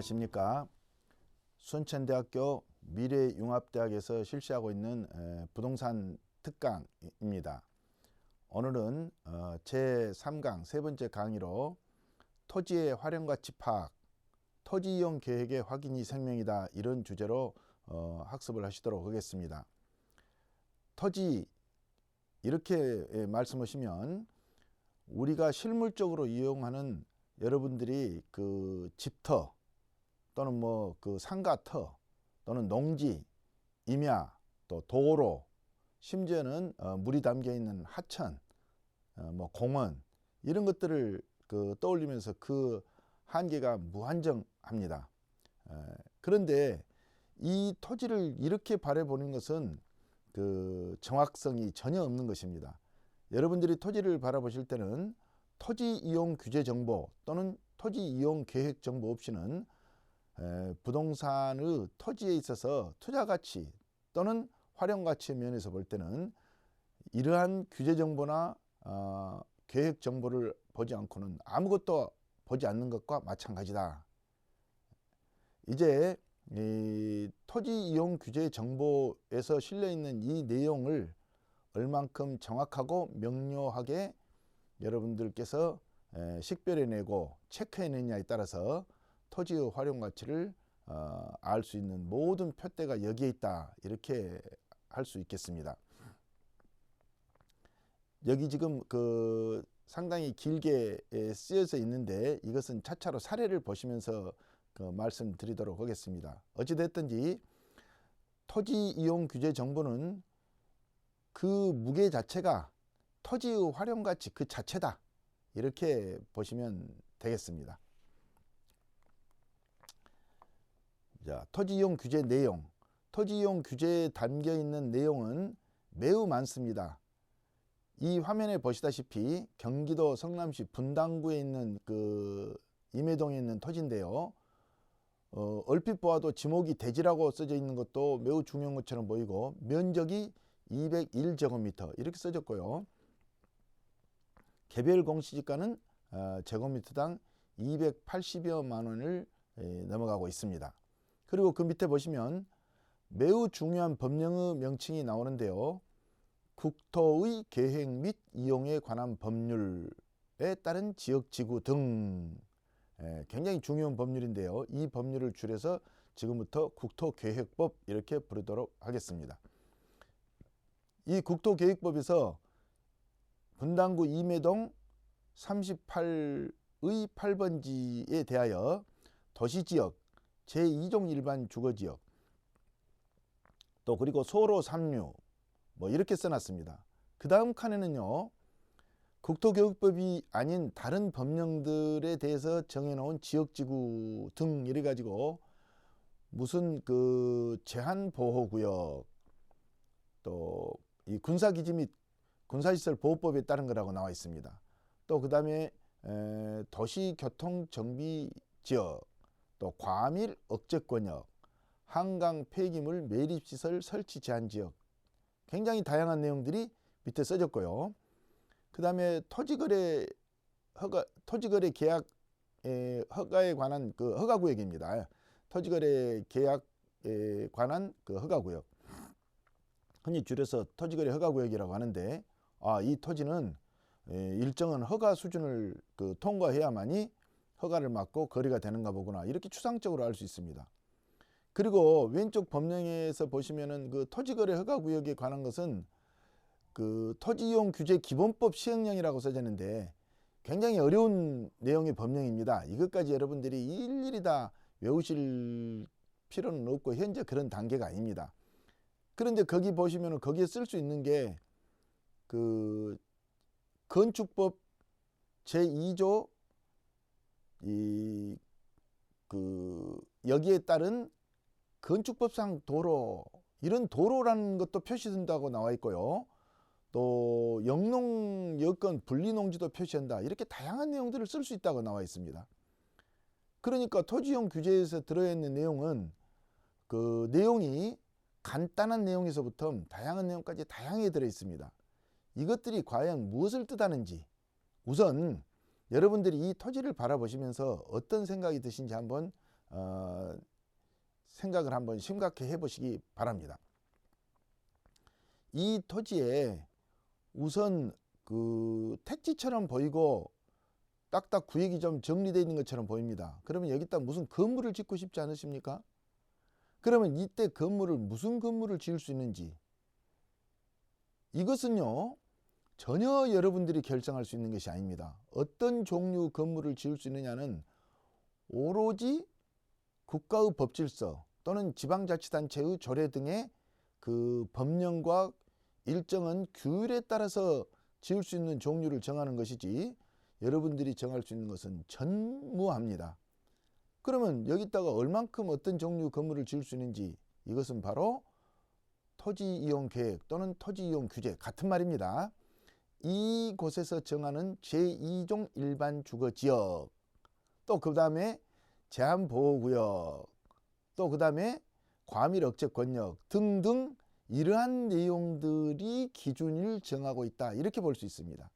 안녕하십니까. 순천대학교 미래융합대학에서 실시하고 있는 부동산 특강입니다. 오늘은 제3강 세 번째 강의로 토지의 활용가치 파악, 토지이용 계획의 확인이 생명이다, 이런 주제로 학습을 하시도록 하겠습니다. 토지, 이렇게 말씀하시면 우리가 실물적으로 이용하는 여러분들이 그 집터 또는 뭐 그 상가터 또는 농지, 임야, 또 도로, 심지어는 물이 담겨 있는 하천, 뭐 공원, 이런 것들을 떠올리면서 그 한계가 무한정합니다. 그런데 이 토지를 이렇게 바라보는 것은 그 정확성이 전혀 없는 것입니다. 여러분들이 토지를 바라보실 때는 토지 이용 규제 정보 또는 토지 이용 계획 정보 없이는 부동산의 토지에 있어서 투자 가치 또는 활용 가치 면에서 볼 때는 이러한 규제 정보나 계획 정보를 보지 않고는 아무것도 보지 않는 것과 마찬가지다. 이제 이 토지 이용 규제 정보에서 실려 있는 이 내용을 얼만큼 정확하고 명료하게 여러분들께서 식별해내고 체크해내냐에 따라서 토지의 활용 가치를 알 수 있는 모든 표대가 여기에 있다, 이렇게 할 수 있겠습니다. 여기 지금 상당히 길게 쓰여져 있는데 이것은 차차로 사례를 보시면서 말씀드리도록 하겠습니다. 어찌됐든지 토지 이용 규제 정보는 그 무게 자체가 토지의 활용 가치 그 자체다, 이렇게 보시면 되겠습니다. 자, 토지 이용 규제 내용. 토지 이용 규제에 담겨 있는 내용은 매우 많습니다. 이 화면에 보시다시피 경기도 성남시 분당구에 있는 임해동에 있는 토지인데요. 얼핏 보아도 지목이 대지라고 써져 있는 것도 매우 중요한 것처럼 보이고, 면적이 201제곱미터 이렇게 써졌고요. 개별 공시지가는 제곱미터당 280여만 원을 넘어가고 있습니다. 그리고 그 밑에 보시면 매우 중요한 법령의 명칭이 나오는데요. 국토의 계획 및 이용에 관한 법률에 따른 지역지구 등, 굉장히 중요한 법률인데요. 이 법률을 줄여서 지금부터 국토계획법, 이렇게 부르도록 하겠습니다. 이 국토계획법에서 분당구 임해동 38의 8번지에 대하여 도시지역, 제2종 일반 주거지역, 또 그리고 소로 3류, 뭐 이렇게 써놨습니다. 그 다음 칸에는요, 국토교육법이 아닌 다른 법령들에 대해서 정해놓은 지역지구 등 이래가지고 무슨 제한보호구역, 또 이 군사기지 및 군사시설보호법에 따른 거라고 나와 있습니다. 또 그 다음에 도시교통정비지역, 또 과밀 억제권역, 한강 폐기물 매립시설 설치 제한지역, 굉장히 다양한 내용들이 밑에 써졌고요. 그 다음에 토지거래 계약 허가에 관한 허가구역입니다. 토지거래 계약에 관한 허가구역, 흔히 줄여서 토지거래 허가구역이라고 하는데, 이 토지는 일정한 허가 수준을 통과해야만이 허가를 받고 거래가 되는가 보구나, 이렇게 추상적으로 알 수 있습니다. 그리고 왼쪽 법령에서 보시면은 토지거래 허가구역에 관한 것은 토지이용 규제 기본법 시행령이라고 써졌는데 굉장히 어려운 내용의 법령입니다. 이것까지 여러분들이 일일이 다 외우실 필요는 없고 현재 그런 단계가 아닙니다. 그런데 거기 보시면은 거기에 쓸 수 있는 게 건축법 제2조 여기에 따른 건축법상 도로, 이런 도로라는 것도 표시된다고 나와 있고요. 또 영농 여건 분리농지도 표시한다, 이렇게 다양한 내용들을 쓸 수 있다고 나와 있습니다. 그러니까 토지이용 규제에서 들어있는 내용은 내용이 간단한 내용에서부터 다양한 내용까지 다양하게 들어 있습니다. 이것들이 과연 무엇을 뜻하는지, 우선 여러분들이 이 토지를 바라보시면서 어떤 생각이 드신지 한번 생각을 한번 심각히 해보시기 바랍니다. 이 토지에 우선 그 택지처럼 보이고 딱딱 구역이 좀 정리되어 있는 것처럼 보입니다. 그러면 여기다 무슨 건물을 짓고 싶지 않으십니까? 그러면 이때 건물을 무슨 건물을 지을 수 있는지, 이것은요 전혀 여러분들이 결정할 수 있는 것이 아닙니다. 어떤 종류 건물을 지을 수 있느냐는 오로지 국가의 법질서 또는 지방자치단체의 조례 등의 그 법령과 일정한 규율에 따라서 지을 수 있는 종류를 정하는 것이지, 여러분들이 정할 수 있는 것은 전무합니다. 그러면 여기다가 얼만큼 어떤 종류 건물을 지을 수 있는지, 이것은 바로 토지이용계획 또는 토지이용규제 같은 말입니다. 이곳에서 정하는 제2종 일반주거지역, 또 그 다음에 제한보호구역, 또 그 다음에 과밀억제권역 등등 이러한 내용들이 기준을 정하고 있다, 이렇게 볼 수 있습니다.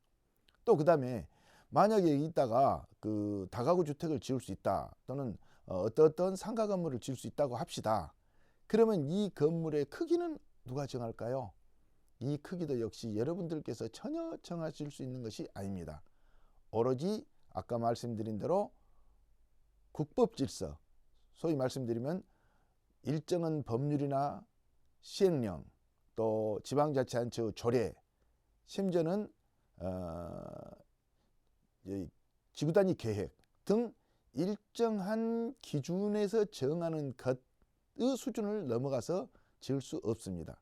또 그 다음에 만약에 여기다가 그 다가구 주택을 지을 수 있다, 또는 어떤 상가 건물을 지을 수 있다고 합시다. 그러면 이 건물의 크기는 누가 정할까요? 이 크기도 역시 여러분들께서 전혀 정하실 수 있는 것이 아닙니다. 오로지 아까 말씀드린 대로 국법질서, 소위 말씀드리면 일정한 법률이나 시행령, 또 지방자치단체의 조례, 심지어는 지구단위 계획 등 일정한 기준에서 정하는 것의 수준을 넘어가서 지을 수 없습니다.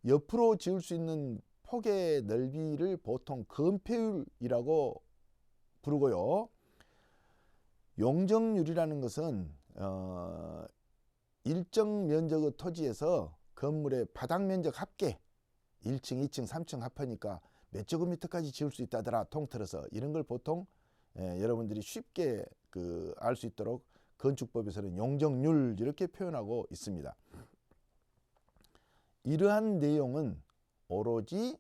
옆으로 지을 수 있는 폭의 넓이를 보통 건폐율이라고 부르고요. 용적률이라는 것은 일정 면적의 토지에서 건물의 바닥 면적 합계 1층, 2층, 3층 합하니까 몇 제곱미터까지 지을 수 있다더라, 통틀어서. 이런 걸 보통 여러분들이 쉽게 알 수 있도록 건축법에서는 용적률 이렇게 표현하고 있습니다. 이러한 내용은 오로지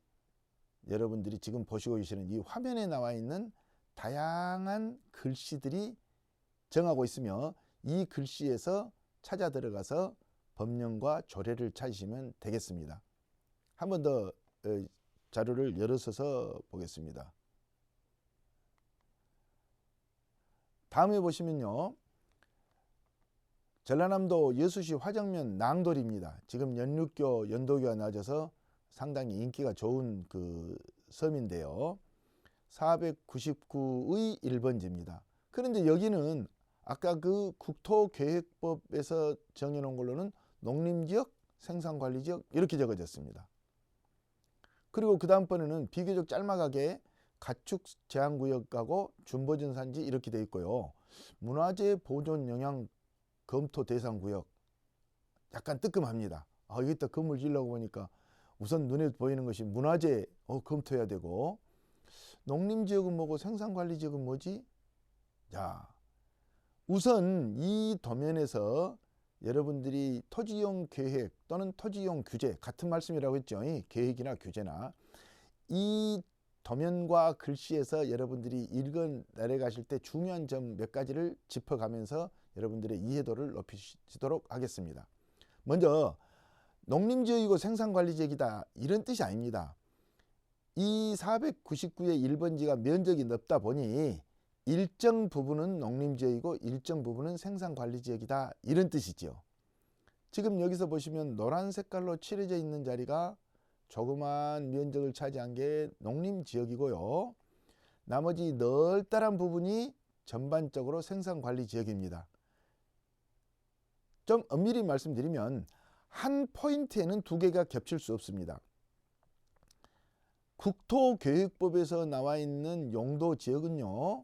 여러분들이 지금 보시고 계시는 이 화면에 나와 있는 다양한 글씨들이 정하고 있으며, 이 글씨에서 찾아 들어가서 법령과 조례를 찾으시면 되겠습니다. 한 번 더 자료를 열어서 보겠습니다. 다음에 보시면요, 전라남도 여수시 화정면 낭돌입니다. 지금 연륙교, 연도교가 낮아서 상당히 인기가 좋은 그 섬인데요. 499의 1번지입니다. 그런데 여기는 아까 그 국토계획법에서 정해놓은 걸로는 농림지역, 생산관리지역 이렇게 적어졌습니다. 그리고 그 다음번에는 비교적 짤막하게 가축 제한구역하고 준보전산지 이렇게 되어 있고요. 문화재 보존 영향 검토 대상구역, 약간 뜨끔합니다. 여기다 건물 지으려고 보니까 우선 눈에 보이는 것이 문화재 검토해야 되고, 농림지역은 뭐고 생산관리지역은 뭐지? 자, 우선 이 도면에서 여러분들이 토지이용 계획 또는 토지이용 규제, 같은 말씀이라고 했죠. 계획이나 규제나. 이 도면과 글씨에서 여러분들이 읽어 내려가실 때 중요한 점 몇 가지를 짚어가면서 여러분들의 이해도를 높이시도록 하겠습니다. 먼저 농림지역이고 생산관리지역이다, 이런 뜻이 아닙니다. 이 499의 1번지가 면적이 넓다 보니 일정 부분은 농림지역이고 일정 부분은 생산관리지역이다, 이런 뜻이죠. 지금 여기서 보시면 노란 색깔로 칠해져 있는 자리가 조그만 면적을 차지한 게 농림지역이고요. 나머지 널따란 부분이 전반적으로 생산관리지역입니다. 좀 엄밀히 말씀드리면 한 포인트에는 두 개가 겹칠 수 없습니다. 국토계획법에서 나와 있는 용도지역은요,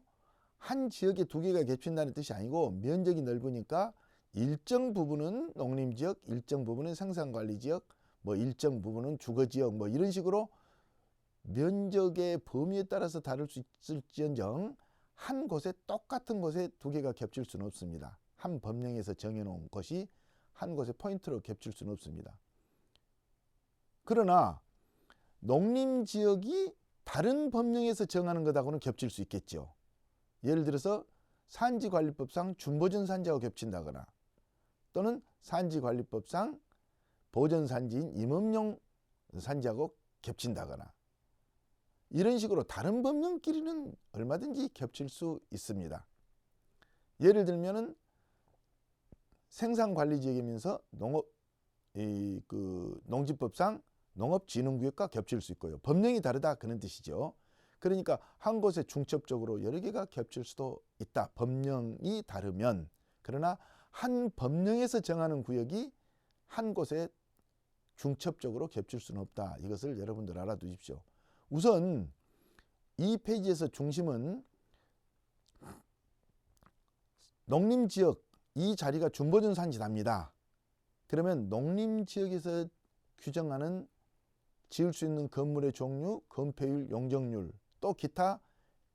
한 지역에 두 개가 겹친다는 뜻이 아니고 면적이 넓으니까 일정 부분은 농림지역, 일정 부분은 생산관리지역, 뭐 일정 부분은 주거지역, 뭐 이런 식으로 면적의 범위에 따라서 다를 수 있을지언정 한 곳에, 똑같은 곳에 두 개가 겹칠 수는 없습니다. 한 법령에서 정해놓은 것이 한 곳에 포인트로 겹칠 수는 없습니다. 그러나 농림지역이 다른 법령에서 정하는 것하고는 겹칠 수 있겠죠. 예를 들어서 산지관리법상 준보전산지하고 겹친다거나 또는 산지관리법상 보전산지인 임업용 산지하고 겹친다거나 이런 식으로 다른 법령끼리는 얼마든지 겹칠 수 있습니다. 예를 들면은 생산관리지역이면서 농지법상 농업진흥구역과 겹칠 수 있고요. 법령이 다르다 그런 뜻이죠. 그러니까 한 곳에 중첩적으로 여러 개가 겹칠 수도 있다. 법령이 다르면. 그러나 한 법령에서 정하는 구역이 한 곳에 중첩적으로 겹칠 수는 없다. 이것을 여러분들 알아두십시오. 우선 이 페이지에서 중심은 농림지역 이 자리가 준보전 산지답니다. 그러면 농림지역에서 규정하는 지을 수 있는 건물의 종류, 건폐율, 용적률 또 기타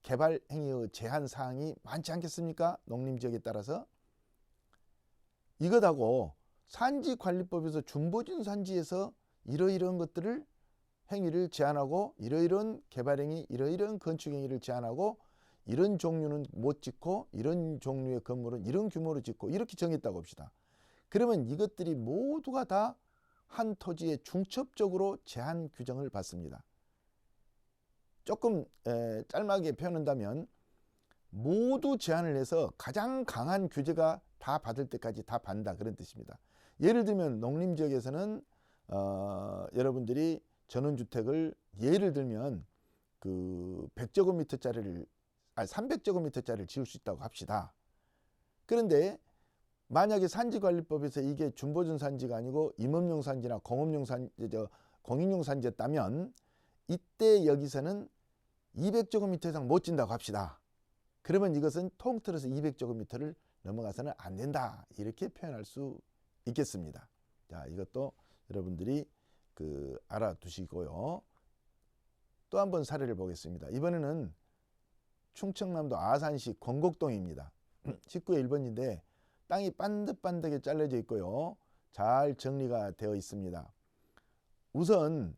개발 행위의 제한 사항이 많지 않겠습니까? 농림지역에 따라서. 이것하고 산지관리법에서 준보전 산지에서 이러이러한 것들을 행위를 제한하고 이러이러한 개발행위, 이러이러한 건축행위를 제한하고 이런 종류는 못 짓고 이런 종류의 건물은 이런 규모로 짓고 이렇게 정했다고 합시다. 그러면 이것들이 모두가 다 한 토지에 중첩적으로 제한 규정을 받습니다. 조금 짤막하게 표현한다면 모두 제한을 해서 가장 강한 규제가 다 받을 때까지 다 받는다 그런 뜻입니다. 예를 들면 농림지역에서는 여러분들이 전원주택을 예를 들면 그 100제곱미터짜리를 300제곱미터짜리를 지을 수 있다고 합시다. 그런데 만약에 산지관리법에서 이게 준보전 산지가 아니고 임업용 산지나 공인용 산지였다면 이때 여기서는 200제곱미터 이상 못 짓는다고 합시다. 그러면 이것은 통틀어서 200제곱미터를 넘어가서는 안 된다. 이렇게 표현할 수 있겠습니다. 자, 이것도 여러분들이 알아두시고요. 또 한 번 사례를 보겠습니다. 이번에는 충청남도 아산시 권곡동입니다. 19의 1번인데 땅이 반듯반듯하게 잘라져 있고요. 잘 정리가 되어 있습니다. 우선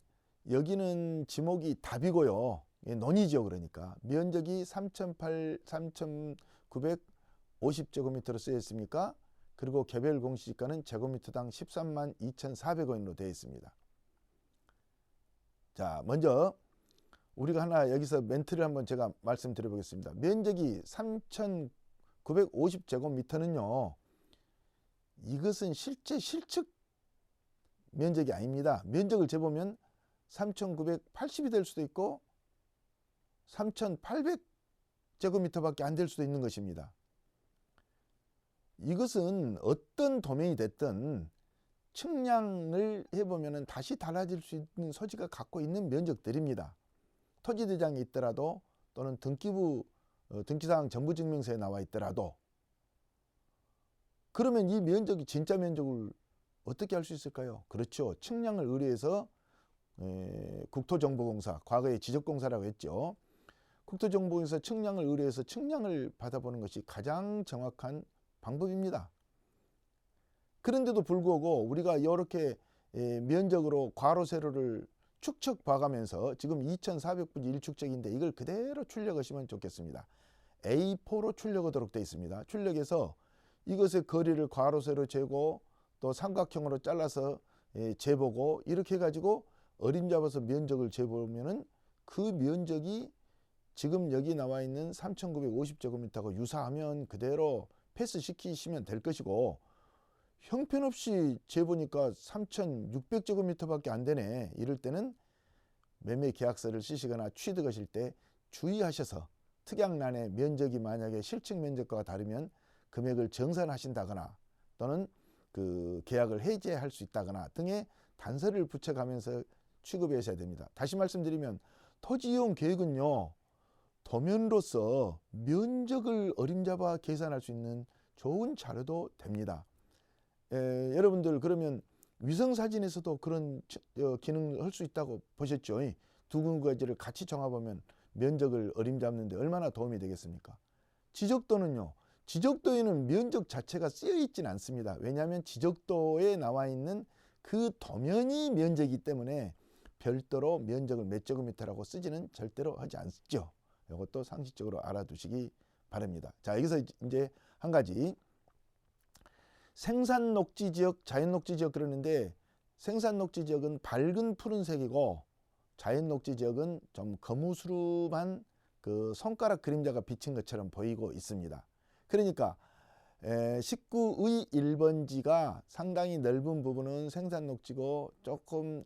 여기는 지목이 답이고요. 논이죠. 그러니까 면적이 3,950제곱미터로 쓰여 있습니까? 그리고 개별 공시지가는 제곱미터당 13만 2,400원으로 되어 있습니다. 자, 먼저 우리가 하나 여기서 멘트를 한번 제가 말씀드려 보겠습니다. 면적이 3,950제곱미터는요. 이것은 실제 실측 면적이 아닙니다. 면적을 재보면 3,980이 될 수도 있고 3,800제곱미터밖에 안 될 수도 있는 것입니다. 이것은 어떤 도면이 됐든 측량을 해보면 다시 달라질 수 있는 소지가 갖고 있는 면적들입니다. 토지대장에 있더라도 또는 등기부 등기사항 정부증명서에 나와 있더라도 그러면 이 면적이 진짜 면적을 어떻게 알 수 있을까요? 그렇죠. 측량을 의뢰해서 국토정보공사, 과거에 지적공사라고 했죠. 국토정보공사 측량을 의뢰해서 측량을 받아보는 것이 가장 정확한 방법입니다. 그런데도 불구하고 우리가 이렇게 면적으로 괄호 세로를 축척 봐가면서 지금 2400분의 1축척인데 이걸 그대로 출력하시면 좋겠습니다. A4로 출력하도록 되어 있습니다. 출력해서 이것의 거리를 괄호 세로 재고 또 삼각형으로 잘라서 재보고 이렇게 해가지고 어림잡아서 면적을 재보면은 그 면적이 지금 여기 나와 있는 3,950제곱미터하고 유사하면 그대로 패스시키시면 될 것이고 형편없이 재보니까 3,600제곱미터밖에 안 되네. 이럴 때는 매매 계약서를 쓰시거나 취득하실 때 주의하셔서 특약란에 면적이 만약에 실측 면적과 다르면 금액을 정산하신다거나 또는 그 계약을 해지할 수 있다거나 등의 단서를 붙여가면서 취급하셔야 됩니다. 다시 말씀드리면 토지이용 계획은요. 도면으로서 면적을 어림잡아 계산할 수 있는 좋은 자료도 됩니다. 여러분들 그러면 위성사진에서도 그런 기능을 할 수 있다고 보셨죠? 두 군가지를 같이 정합하면 면적을 어림잡는 데 얼마나 도움이 되겠습니까? 지적도는요. 지적도에는 면적 자체가 쓰여 있지는 않습니다. 왜냐하면 지적도에 나와 있는 그 도면이 면적이기 때문에 별도로 면적을 몇 제곱미터라고 쓰지는 절대로 하지 않죠. 이것도 상식적으로 알아두시기 바랍니다. 자, 여기서 이제 한 가지, 생산 녹지 지역, 자연 녹지 지역 그러는데, 생산 녹지 지역은 밝은 푸른색이고 자연 녹지 지역은 좀 거무스름한 그 손가락 그림자가 비친 것처럼 보이고 있습니다. 그러니까 19의 1번지가 상당히 넓은 부분은 생산 녹지고, 조금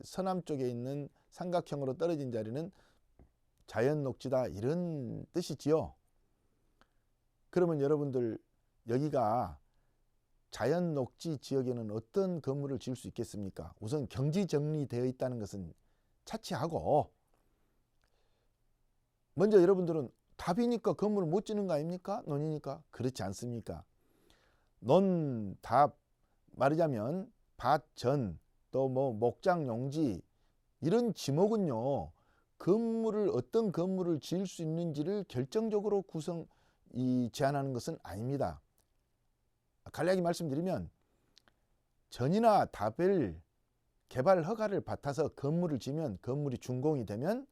서남 쪽에 있는 삼각형으로 떨어진 자리는 자연 녹지다, 이런 뜻이지요. 그러면 여러분들, 여기가 자연 녹지 지역에는 어떤 건물을 지을 수 있겠습니까? 우선 경지 정리되어 있다는 것은 차치하고, 먼저 여러분들은 답이니까 건물을 못 지는 거 아닙니까? 논이니까. 그렇지 않습니까? 논, 답, 말하자면 밭, 전, 또 뭐 목장, 용지, 이런 지목은요, 건물을, 어떤 건물을 지을 수 있는지를 결정적으로 제한하는 것은 아닙니다. 간략히 말씀드리면, 전이나 답을 개발 허가를 받아서 건물을 지면, 건물이 준공이 되면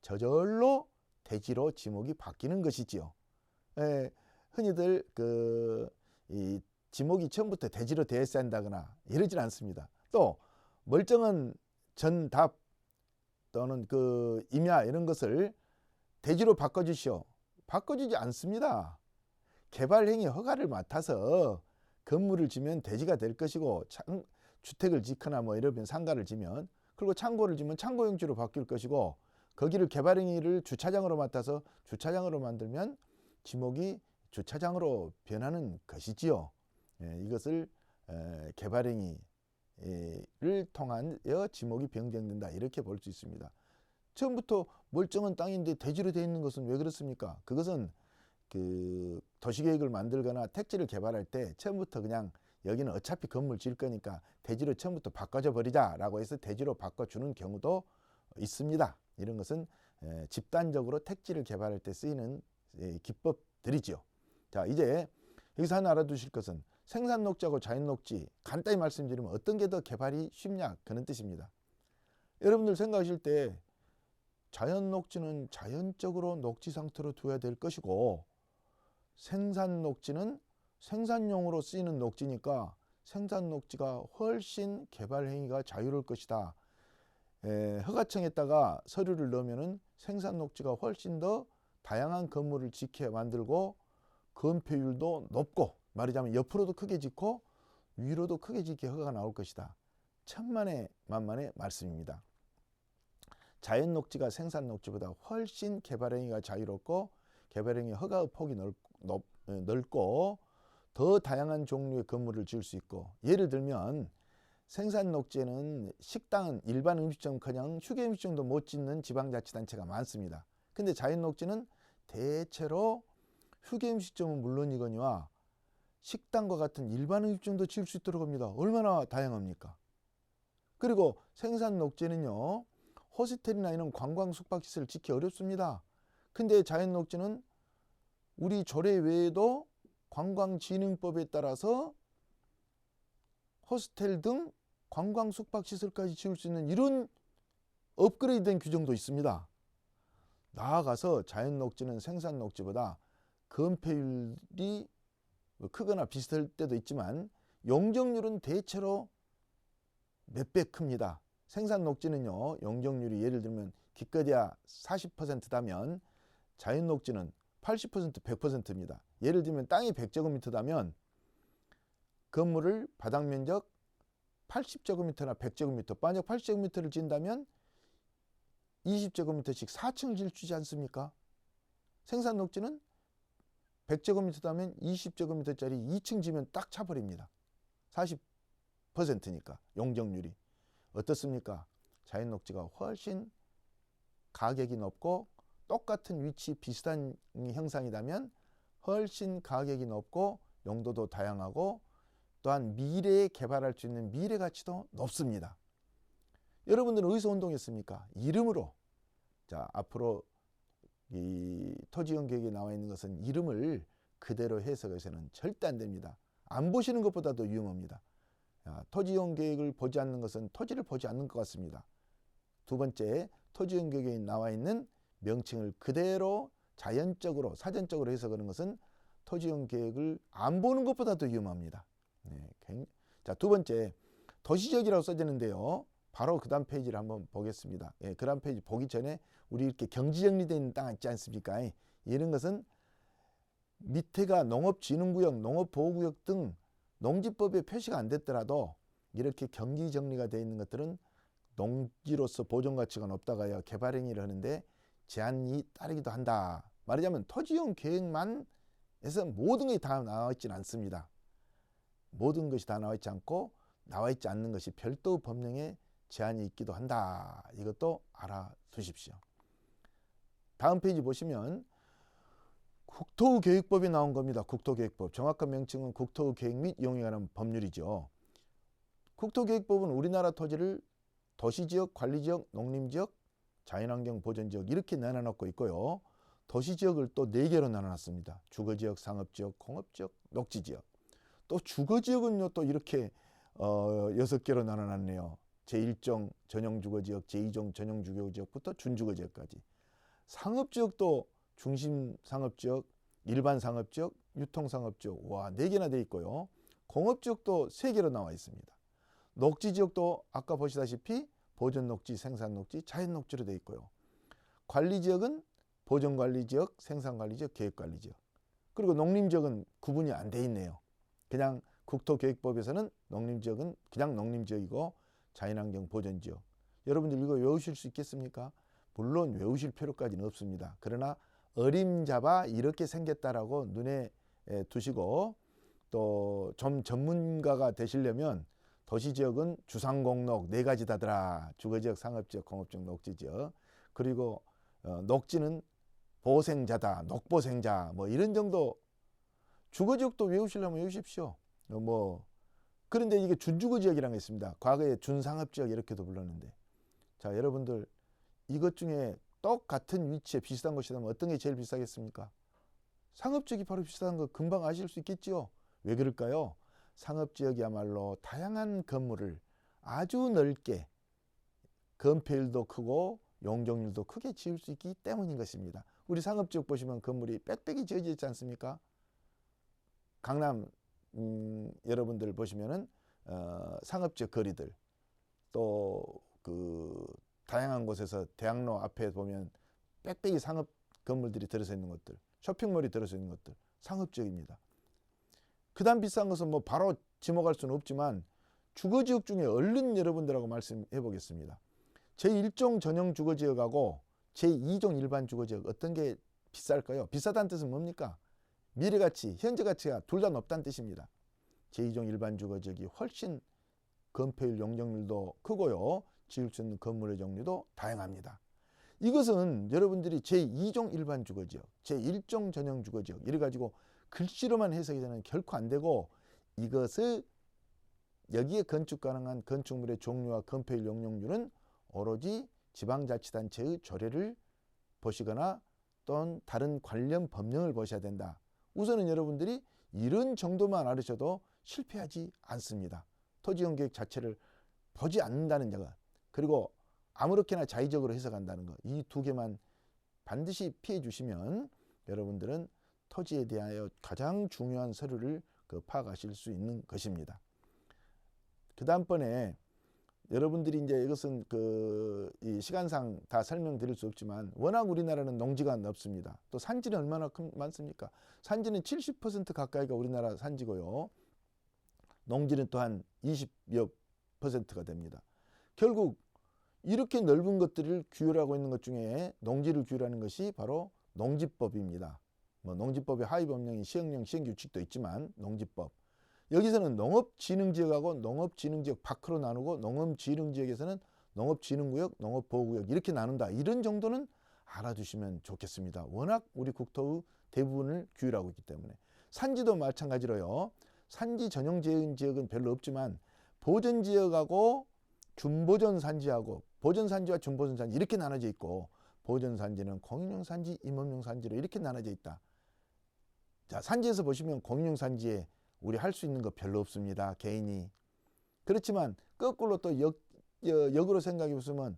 저절로 대지로 지목이 바뀌는 것이지요. 흔히들 이 지목이 처음부터 대지로 되었어야 한다거나 이러질 않습니다. 또 멀쩡한 전, 답 또는 임야 이런 것을 대지로 바꿔주시오, 바꿔주지 않습니다. 개발행위 허가를 맡아서 건물을 지면 대지가 될 것이고, 주택을 짓거나 뭐 이러면 상가를 지면, 그리고 창고를 지면 창고용지로 바뀔 것이고, 거기를 개발행위를 주차장으로 맡아서 주차장으로 만들면 지목이 주차장으로 변하는 것이지요. 이것을 개발행위를 통하여 지목이 변경된다, 이렇게 볼 수 있습니다. 처음부터 멀쩡한 땅인데 대지로 되어 있는 것은 왜 그렇습니까? 그것은 도시계획을 만들거나 택지를 개발할 때 처음부터 그냥 여기는 어차피 건물 지을 거니까 대지로 처음부터 바꿔줘 버리자 라고 해서 대지로 바꿔주는 경우도 있습니다. 이런 것은 집단적으로 택지를 개발할 때 쓰이는 기법들이지요. 자, 이제 여기서 하나 알아두실 것은, 생산 녹지하고 자연 녹지, 간단히 말씀드리면 어떤 게 더 개발이 쉽냐, 그런 뜻입니다. 여러분들 생각하실 때 자연 녹지는 자연적으로 녹지 상태로 둬야 될 것이고, 생산 녹지는 생산용으로 쓰이는 녹지니까 생산 녹지가 훨씬 개발 행위가 자유로울 것이다. 허가청에다가 서류를 넣으면은 생산 녹지가 훨씬 더 다양한 건물을 짓게 만들고, 건폐율도 높고, 말하자면 옆으로도 크게 짓고 위로도 크게 짓게 허가가 나올 것이다. 천만의 만만의 말씀입니다. 자연 녹지가 생산 녹지보다 훨씬 개발 행위가 자유롭고, 개발 행위 허가의 폭이 넓고, 더 다양한 종류의 건물을 지을 수 있고, 예를 들면 생산 녹지에는 식당은 일반 음식점커녕 휴게 음식점도 못 짓는 지방자치단체가 많습니다. 근데 자연 녹지는 대체로 휴게 음식점은 물론이거니와 식당과 같은 일반 음식점도 지을 수 있도록 합니다. 얼마나 다양합니까? 그리고 생산 녹지는요, 호스텔이나 이런 관광 숙박시설을 짓기 어렵습니다. 근데 자연 녹지는 우리 조례 외에도 관광진흥법에 따라서 호스텔 등 관광 숙박시설까지 지을 수 있는 이런 업그레이드된 규정도 있습니다. 나아가서 자연 녹지는 생산 녹지보다 건폐율이 크거나 비슷할 때도 있지만 용적률은 대체로 몇 배 큽니다. 생산 녹지는요, 용적률이 예를 들면 기껏해야 40%다면 자연 녹지는 80%, 100%입니다. 예를 들면 땅이 100제곱미터다면 건물을 바닥 면적 80제곱미터나 100제곱미터, 만약 80제곱미터를 짓는다면 20제곱미터씩 4층을 지을 수 있지 않습니까? 생산 녹지는 100제곱미터다면 20제곱미터짜리 2층 지면 딱 차버립니다. 40%니까 용적률이. 어떻습니까? 자연 녹지가 훨씬 가격이 높고, 똑같은 위치 비슷한 형상이라면 훨씬 가격이 높고 용도도 다양하고, 또한 미래에 개발할 수 있는 미래 가치도 높습니다. 여러분들은 어디서 운동했습니까? 이름으로. 자, 앞으로 이 토지용 계획에 나와 있는 것은 이름을 그대로 해석해서는 절대 안 됩니다. 안 보시는 것보다도 위험합니다. 토지용 계획을 보지 않는 것은 토지를 보지 않는 것 같습니다. 두 번째, 토지용 계획에 나와 있는 명칭을 그대로 자연적으로 사전적으로 해서 그런 것은 토지용 계획을 안 보는 것보다 더 위험합니다. 자, 두 번째, 도시지역이라고 써지는데요. 바로 그 다음 페이지를 한번 보겠습니다. 그 다음 페이지 보기 전에 우리 이렇게 경지정리되어 있는 땅 있지 않습니까? 이런 것은 밑에가 농업진흥구역, 농업보호구역 등 농지법에 표시가 안 됐더라도 이렇게 경지정리가 되어 있는 것들은 농지로서 보존가치가 높다가 개발 행위를 하는데 제한이 따르기도 한다. 말하자면 토지용 계획만 해서 모든 것이 다 나와 있지는 않습니다. 모든 것이 다 나와 있지 않고 나와 있지 않는 것이 별도 법령에 제한이 있기도 한다. 이것도 알아두십시오. 다음 페이지 보시면 국토계획법이 나온 겁니다. 국토계획법. 정확한 명칭은 국토계획 및 이용에 관한 법률이죠. 국토계획법은 우리나라 토지를 도시지역, 관리지역, 농림지역, 자연환경 보전지역 이렇게 나눠놓고 있고요. 도시지역을 또 4개로 나눠놨습니다. 주거지역, 상업지역, 공업지역, 녹지지역. 또 주거지역은요 또 이렇게 6개로 나눠놨네요. 제1종 전용주거지역, 제2종 전용주거지역부터 준주거지역까지. 상업지역도 중심상업지역, 일반상업지역, 유통상업지역 와 4개나 돼 있고요. 공업지역도 3개로 나와 있습니다. 녹지지역도 아까 보시다시피 보존녹지, 생산녹지, 자연녹지로 돼 있고요. 관리지역은 보존관리지역, 생산관리지역, 계획관리지역. 그리고 농림지역은 구분이 안 돼 있네요. 그냥 국토계획법에서는 농림지역은 그냥 농림지역이고 자연환경 보전지역. 여러분들 이거 외우실 수 있겠습니까? 물론 외우실 필요까지는 없습니다. 그러나 어림잡아 이렇게 생겼다라고 눈에 두시고 또 좀 전문가가 되시려면 도시지역은 주상공록 4가지다더라. 주거지역, 상업지역, 공업지역, 녹지지역. 그리고 녹지는 보생자다, 녹보생자 뭐 이런 정도. 주거지역도 외우시려면 외우십시오. 그런데 이게 준주거지역이라는 게 있습니다. 과거에 준상업지역 이렇게도 불렀는데, 자 여러분들 이것 중에 똑같은 위치에 비슷한 곳이라면 어떤 게 제일 비싸겠습니까? 상업지역이 바로 비슷한 거 금방 아실 수 있겠지요. 왜 그럴까요? 상업지역이야말로 다양한 건물을 아주 넓게 건폐율도 크고 용적률도 크게 지을 수 있기 때문인 것입니다. 우리 상업지역 보시면 건물이 빽빽이 지어져 있지 않습니까? 강남 여러분들 보시면은 상업지역 거리들 또 그 다양한 곳에서 대학로 앞에 보면 빽빽이 상업 건물들이 들어서 있는 것들, 쇼핑몰이 들어서 있는 것들 상업지역입니다. 그 다음 비싼 것은 뭐 바로 지목할 수는 없지만 주거지역 중에 얼른 여러분들하고 말씀해 보겠습니다. 제1종 전용 주거지역하고 제2종 일반 주거지역 어떤 게 비쌀까요? 비싸다는 뜻은 뭡니까? 미래가치, 현재가치가 둘 다 높다는 뜻입니다. 제2종 일반 주거지역이 훨씬 건폐율, 용적률도 크고요. 지을 수 있는 건물의 종류도 다양합니다. 이것은 여러분들이 제2종 일반 주거지역, 제1종 전용 주거지역 이래가지고 글씨로만 해석이 되는 결코 안 되고, 이것을 여기에 건축 가능한 건축물의 종류와 건폐율, 용적률은 오로지 지방자치단체의 조례를 보시거나 또는 다른 관련 법령을 보셔야 된다. 우선은 여러분들이 이런 정도만 알으셔도 실패하지 않습니다. 토지용 계획 자체를 보지 않는다는 것, 그리고 아무렇게나 자의적으로 해석한다는 것, 이 2개만 반드시 피해 주시면 여러분들은 토지에 대하여 가장 중요한 서류를 파악하실 수 있는 것입니다. 그 다음번에 여러분들이 이제 이것은 이 시간상 다 설명드릴 수 없지만 워낙 우리나라는 농지가 넓습니다. 또 산지는 얼마나 많습니까? 산지는 70% 가까이가 우리나라 산지고요. 농지는 또한 20여 %가 됩니다. 결국 이렇게 넓은 것들을 규율하고 있는 것 중에 농지를 규율하는 것이 바로 농지법입니다. 농지법의 하위법령인 시행령, 시행규칙도 있지만 농지법. 여기서는 농업진흥지역하고 농업진흥지역 밖으로 나누고 농업진흥지역에서는 농업진흥구역, 농업보호구역 이렇게 나눈다. 이런 정도는 알아두시면 좋겠습니다. 워낙 우리 국토의 대부분을 규율하고 있기 때문에. 산지도 마찬가지로요. 산지 전용 지역은 별로 없지만 보전지역하고 준보전산지하고 보전산지와 준보전산지 이렇게 나눠져 있고, 보전산지는 공인용 산지, 임업용 산지로 이렇게 나눠져 있다. 자, 산지에서 보시면 공인용 산지에 우리 할 수 있는 거 별로 없습니다. 개인이. 그렇지만 거꾸로 또 역으로 생각해 보시면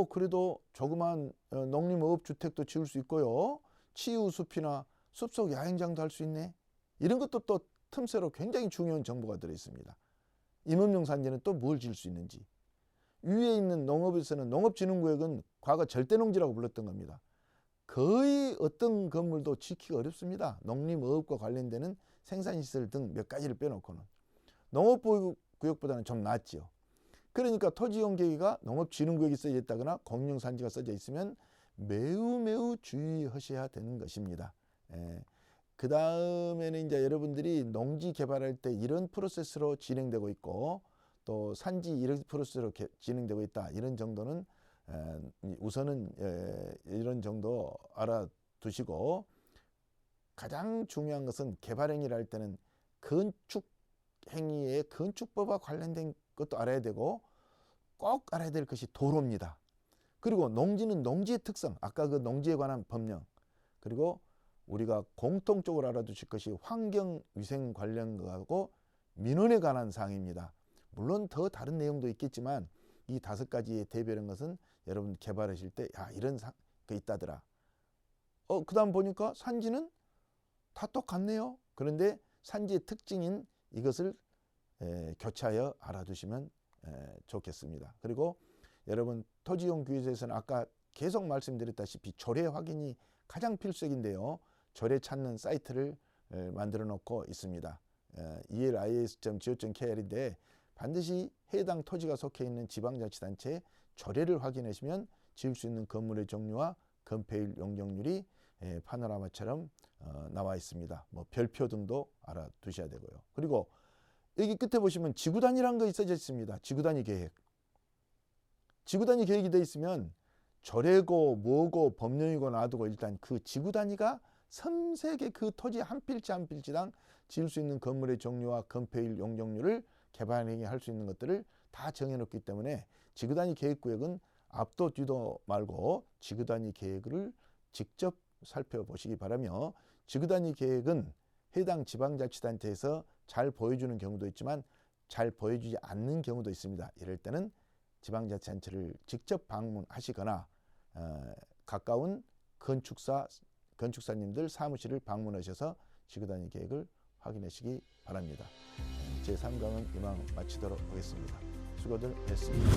그래도 조그만 농림어업주택도 지을 수 있고요. 치유숲이나 숲속 야행장도 할 수 있네. 이런 것도 또 틈새로 굉장히 중요한 정보가 들어있습니다. 임업용 산지는 또 뭘 지을 수 있는지. 위에 있는 농업에서는 농업진흥구역은 과거 절대농지라고 불렀던 겁니다. 거의 어떤 건물도 지키기 어렵습니다. 농림어업과 관련되는 생산시설 등 몇 가지를 빼놓고는. 농업보유구역보다는 좀 낫죠. 그러니까 토지이용계획가 농업진흥구역이 써져 있다거나 공용산지가 써져 있으면 매우 주의하셔야 되는 것입니다. 그 다음에는 이제 여러분들이 농지 개발할 때 이런 프로세스로 진행되고 있고 또 산지 이런 프로세스로 진행되고 있다. 이런 정도는 우선은 이런 정도 알아두시고, 가장 중요한 것은 개발 행위를 할 때는 건축 행위의 건축법과 관련된 것도 알아야 되고 꼭 알아야 될 것이 도로입니다. 그리고 농지는 농지의 특성, 아까 그 농지에 관한 법령, 그리고 우리가 공통적으로 알아두실 것이 환경위생 관련 거하고 민원에 관한 사항입니다. 물론 더 다른 내용도 있겠지만 이 5가지의 대별한 것은 여러분 개발하실 때 이런 거 있다더라. 그 다음 보니까 산지는 다 똑같네요. 그런데 산지의 특징인 이것을 교차하여 알아두시면 좋겠습니다. 그리고 여러분 토지이용규제에서는 아까 계속 말씀드렸다시피 조례 확인이 가장 필수적인데요. 조례 찾는 사이트를 만들어 놓고 있습니다. elis.go.kr인데 반드시 해당 토지가 속해 있는 지방자치단체의 조례를 확인하시면 지을 수 있는 건물의 종류와 건폐율 용적률이 파노라마처럼 나와 있습니다. 뭐 별표 등도 알아두셔야 되고요. 그리고 여기 끝에 보시면 지구단위라는 거 써져 있습니다. 지구단위 계획. 지구단위 계획이 되어 있으면 조례고 뭐고 법령이고 놔두고 일단 그 지구단위가 섬세하게 그 토지 한 필지 한 필지당 지을 수 있는 건물의 종류와 건폐율 용적률을 개발 행위할 수 있는 것들을 다 정해놓기 때문에 지구단위 계획구역은 앞도 뒤도 말고 지구단위 계획을 직접 살펴보시기 바라며, 지구단위 계획은 해당 지방자치단체에서 잘 보여주는 경우도 있지만 잘 보여주지 않는 경우도 있습니다. 이럴 때는 지방자치단체를 직접 방문하시거나 가까운 건축사님들 사무실을 방문하셔서 지구단위 계획을 확인하시기 바랍니다. 제3강은 이만 마치도록 하겠습니다. 수고들 했습니다.